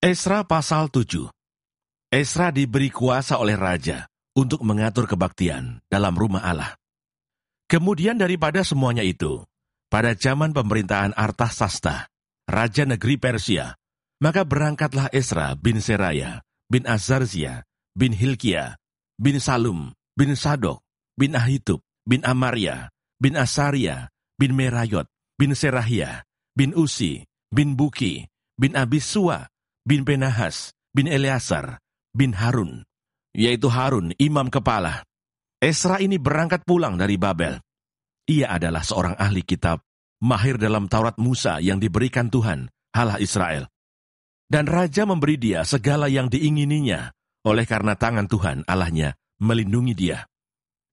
Esra pasal 7. Esra diberi kuasa oleh raja untuk mengatur kebaktian dalam rumah Allah. Kemudian daripada semuanya itu, pada zaman pemerintahan Artasasta, raja negeri Persia, maka berangkatlah Esra bin Seraya, bin Azarzia, bin Hilkia, bin Salum, bin Sadok, bin Ahitub, bin Amaria, bin Asaria, bin Merayot, bin Serahia, bin Usi, bin Buki, bin Abisua, bin Penahas, bin Eleazar, bin Harun, yaitu Harun, imam kepala. Esra ini berangkat pulang dari Babel. Ia adalah seorang ahli kitab, mahir dalam Taurat Musa yang diberikan Tuhan, Allah Israel. Dan raja memberi dia segala yang diingininya, oleh karena tangan Tuhan Allahnya melindungi dia.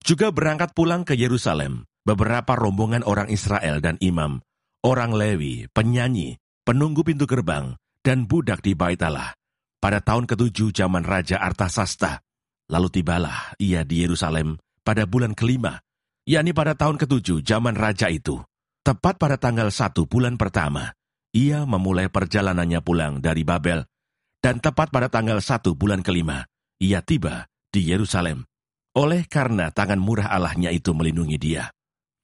Juga berangkat pulang ke Yerusalem, beberapa rombongan orang Israel dan imam, orang Lewi, penyanyi, penunggu pintu gerbang, dan budak di Bait Allah, pada tahun ke-7 zaman Raja Artasasta. Lalu tibalah ia di Yerusalem pada bulan ke-5, yakni pada tahun ke-7 zaman raja itu. Tepat pada tanggal 1 bulan pertama, ia memulai perjalanannya pulang dari Babel, dan tepat pada tanggal 1 bulan ke-5, ia tiba di Yerusalem. Oleh karena tangan murah Allahnya itu melindungi dia.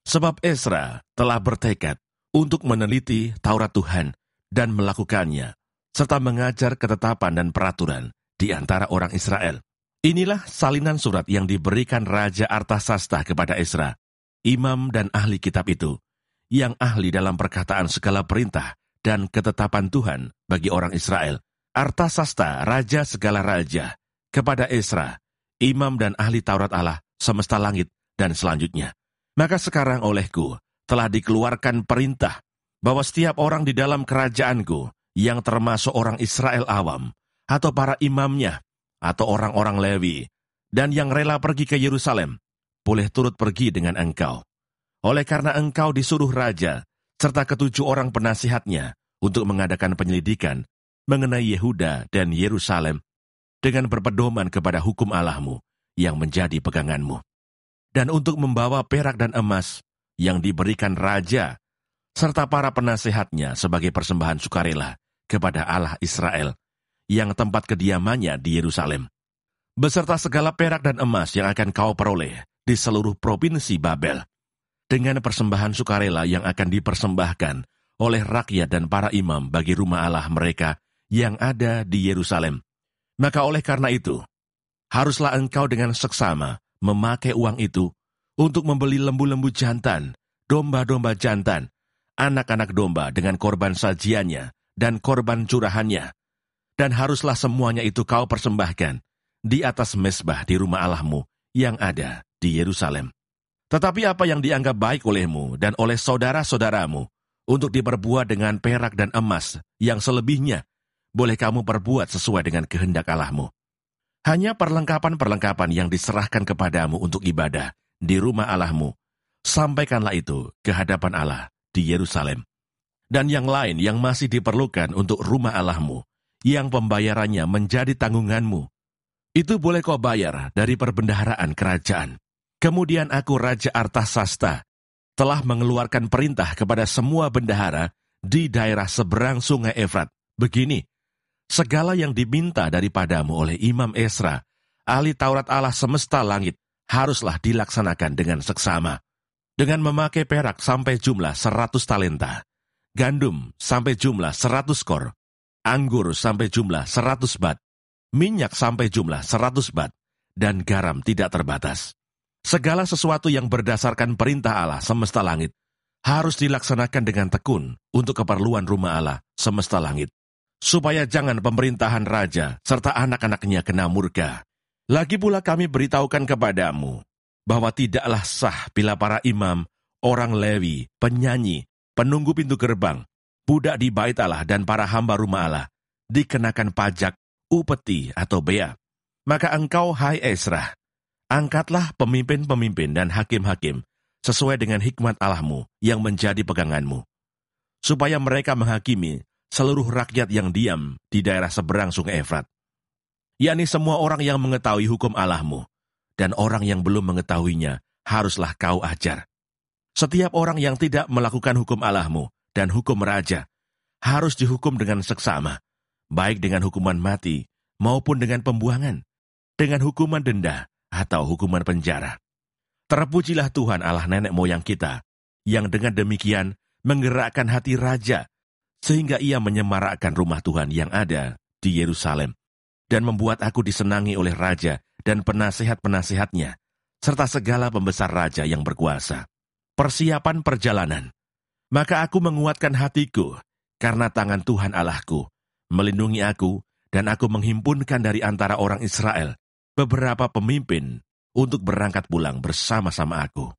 Sebab Esra telah bertekad untuk meneliti Taurat Tuhan dan melakukannya, serta mengajar ketetapan dan peraturan di antara orang Israel. Inilah salinan surat yang diberikan Raja Artasasta kepada Esra, imam dan ahli kitab itu, yang ahli dalam perkataan segala perintah dan ketetapan Tuhan bagi orang Israel. Artasasta, raja segala raja, kepada Esra, imam dan ahli Taurat Allah, semesta langit dan selanjutnya. Maka sekarang olehku telah dikeluarkan perintah bahwa setiap orang di dalam kerajaanku yang termasuk orang Israel awam, atau para imamnya, atau orang-orang Lewi, dan yang rela pergi ke Yerusalem, boleh turut pergi dengan engkau. Oleh karena engkau disuruh raja, serta ke-7 orang penasihatnya, untuk mengadakan penyelidikan mengenai Yehuda dan Yerusalem, dengan berpedoman kepada hukum Allahmu, yang menjadi peganganmu. Dan untuk membawa perak dan emas, yang diberikan raja, serta para penasihatnya sebagai persembahan sukarela, kepada Allah Israel, yang tempat kediamannya di Yerusalem, beserta segala perak dan emas yang akan kau peroleh di seluruh provinsi Babel, dengan persembahan sukarela yang akan dipersembahkan oleh rakyat dan para imam bagi rumah Allah mereka yang ada di Yerusalem. Maka oleh karena itu, haruslah engkau dengan seksama memakai uang itu untuk membeli lembu-lembu jantan, domba-domba jantan, anak-anak domba dengan korban sajiannya, dan korban curahannya, dan haruslah semuanya itu kau persembahkan di atas mezbah di rumah Allahmu yang ada di Yerusalem. Tetapi apa yang dianggap baik olehmu dan oleh saudara-saudaramu untuk diperbuat dengan perak dan emas yang selebihnya, boleh kamu perbuat sesuai dengan kehendak Allahmu. Hanya perlengkapan-perlengkapan yang diserahkan kepadamu untuk ibadah di rumah Allahmu, sampaikanlah itu ke hadapan Allah di Yerusalem. Dan yang lain yang masih diperlukan untuk rumah Allahmu, yang pembayarannya menjadi tanggunganmu, itu boleh kau bayar dari perbendaharaan kerajaan. Kemudian aku, Raja Artasasta, telah mengeluarkan perintah kepada semua bendahara di daerah seberang sungai Efrat. Begini, segala yang diminta daripadamu oleh Imam Esra, ahli Taurat Allah semesta langit, haruslah dilaksanakan dengan seksama. Dengan memakai perak sampai jumlah 100 talenta, gandum sampai jumlah 100 kor, anggur sampai jumlah 100 bat, minyak sampai jumlah 100 bat, dan garam tidak terbatas. Segala sesuatu yang berdasarkan perintah Allah semesta langit harus dilaksanakan dengan tekun untuk keperluan rumah Allah semesta langit, supaya jangan pemerintahan raja serta anak-anaknya kena murka. Lagi pula kami beritahukan kepadamu bahwa tidaklah sah bila para imam, orang Lewi, penyanyi, penunggu pintu gerbang, budak di Bait Allah dan para hamba rumah Allah dikenakan pajak, upeti atau bea. Maka engkau, hai Esra, angkatlah pemimpin-pemimpin dan hakim-hakim sesuai dengan hikmat Allahmu yang menjadi peganganmu, supaya mereka menghakimi seluruh rakyat yang diam di daerah seberang sungai Efrat, yakni semua orang yang mengetahui hukum Allahmu, dan orang yang belum mengetahuinya haruslah kau ajar. Setiap orang yang tidak melakukan hukum Allahmu dan hukum raja harus dihukum dengan seksama, baik dengan hukuman mati maupun dengan pembuangan, dengan hukuman denda atau hukuman penjara. Terpujilah Tuhan Allah nenek moyang kita, yang dengan demikian menggerakkan hati raja, sehingga ia menyemarakkan rumah Tuhan yang ada di Yerusalem, dan membuat aku disenangi oleh raja dan penasehat-penasehatnya, serta segala pembesar raja yang berkuasa. Persiapan perjalanan. Maka aku menguatkan hatiku, karena tangan Tuhan Allahku melindungi aku, dan aku menghimpunkan dari antara orang Israel beberapa pemimpin untuk berangkat pulang bersama-sama aku.